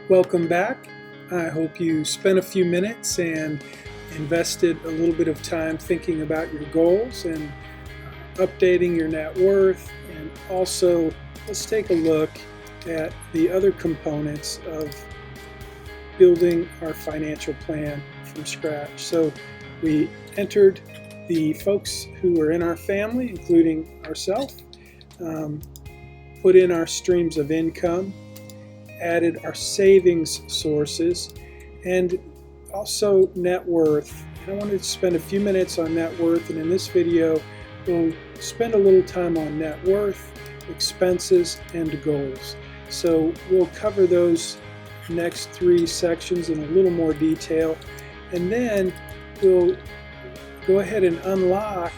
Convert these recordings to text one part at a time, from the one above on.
Welcome back. I hope you spent a few minutes and invested a little bit of time thinking about your goals and updating your net worth. And also, let's take a look at the other components of building our financial plan from scratch. So we entered the folks who were in our family, including ourselves, put in our streams of income, added our savings sources, and also net worth. And I wanted to spend a few minutes on net worth, and in this video we'll spend a little time on net worth, expenses, and goals. So we'll cover those next three sections in a little more detail, and then we'll go ahead and unlock.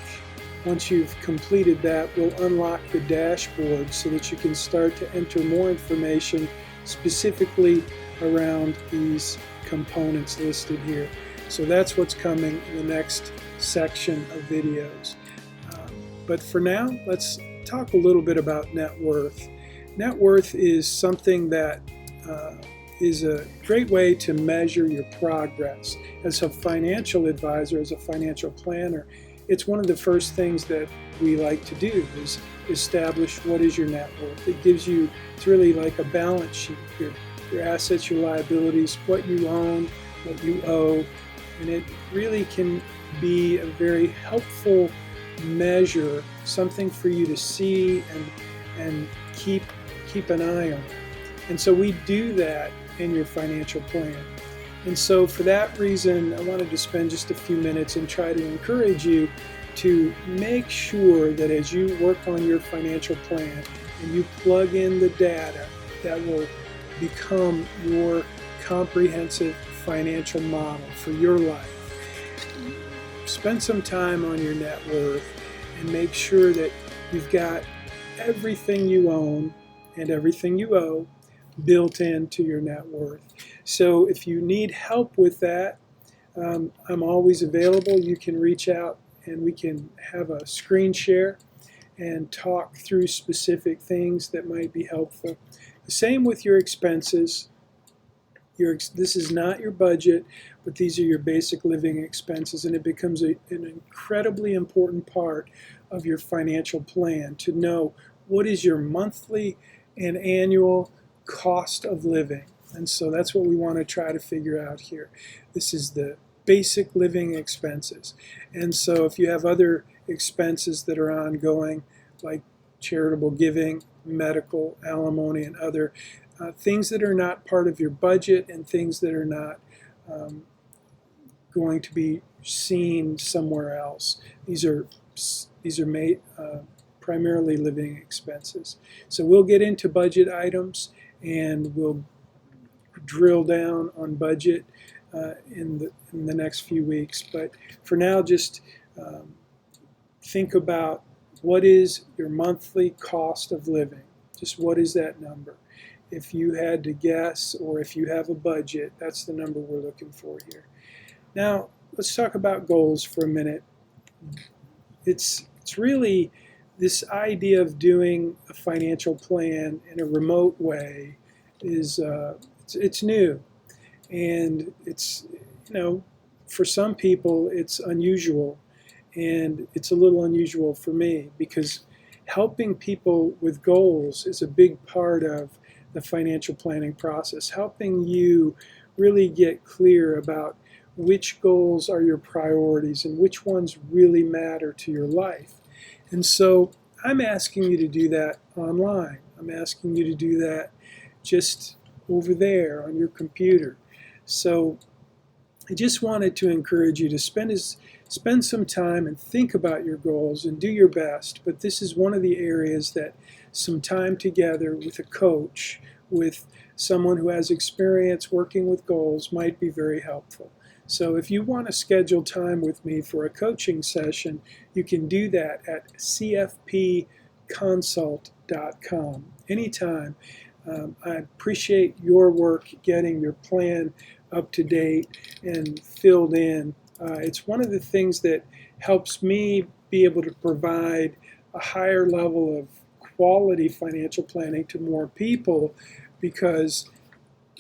Once you've completed that, we'll unlock the dashboard so that you can start to enter more information specifically around these components listed here. So that's what's coming in the next section of videos. But for now, let's talk a little bit about net worth. Net worth is something that is a great way to measure your progress. As a financial advisor, as a financial planner, it's one of the first things that we like to do is establish what is your net worth. It gives you, it's really like a balance sheet, your assets, your liabilities, what you own, what you owe, and it really can be a very helpful measure, something for you to see and keep an eye on. And so we do that in your financial plan. And so for that reason, I wanted to spend just a few minutes and try to encourage you to make sure that as you work on your financial plan and you plug in the data that will become your comprehensive financial model for your life, spend some time on your net worth and make sure that you've got everything you own and everything you owe built into your net worth. So if you need help with that, I'm always available. You can reach out and we can have a screen share and talk through specific things that might be helpful. The same with your expenses. This is not your budget, but these are your basic living expenses, and it becomes an incredibly important part of your financial plan to know what is your monthly and annual cost of living. And so that's what we want to try to figure out here. This is the basic living expenses. And so if you have other expenses that are ongoing, like charitable giving, medical, alimony, and other things that are not part of your budget and things that are not going to be seen somewhere else, these are made primarily living expenses. So we'll get into budget items and we'll drill down on budget in the next few weeks. But for now, just think about what is your monthly cost of living. Just what is that number? If you had to guess, or if you have a budget, that's the number we're looking for here. Now, let's talk about goals for a minute. It's really this idea of doing a financial plan in a remote way is it's new, and it's, for some people it's unusual, and it's a little unusual for me because helping people with goals is a big part of the financial planning process, helping you really get clear about which goals are your priorities and which ones really matter to your life. And so I'm asking you to do that online. I'm asking you to do that just over there on your computer. So I just wanted to encourage you to spend some time and think about your goals and do your best. But this is one of the areas that some time together with a coach, with someone who has experience working with goals, might be very helpful. So if you want to schedule time with me for a coaching session, you can do that at cfpconsult.com anytime. I appreciate your work getting your plan up to date and filled in. It's one of the things that helps me be able to provide a higher level of quality financial planning to more people, because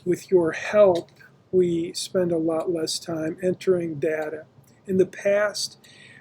with your help, we spend a lot less time entering data. In the past,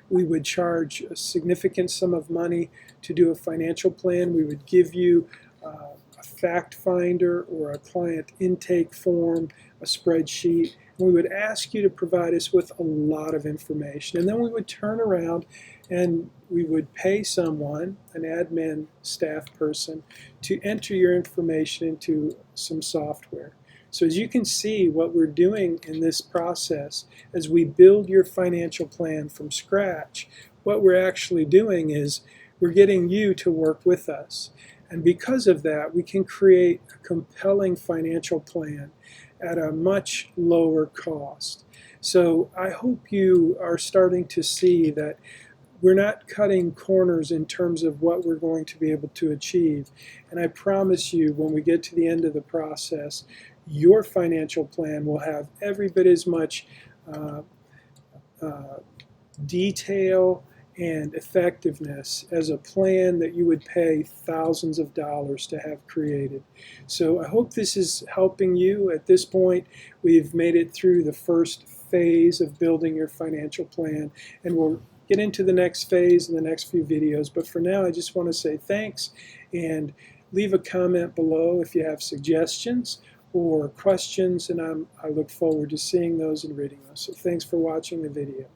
we would charge a significant sum of money to do a financial plan. We would give you a fact finder or a client intake form, a spreadsheet. And we would ask you to provide us with a lot of information. And then we would turn around and we would pay someone, an admin staff person, to enter your information into some software. So as you can see, what we're doing in this process, as we build your financial plan from scratch, what we're actually doing is we're getting you to work with us. And because of that, we can create a compelling financial plan at a much lower cost. So I hope you are starting to see that we're not cutting corners in terms of what we're going to be able to achieve. And I promise you, when we get to the end of the process, your financial plan will have every bit as much detail and effectiveness as a plan that you would pay thousands of dollars to have created. So I hope this is helping you. At this point, we've made it through the first phase of building your financial plan, and we'll get into the next phase in the next few videos. But for now, I just want to say thanks, and leave a comment below if you have suggestions or questions, and I look forward to seeing those and reading those. So thanks for watching the video.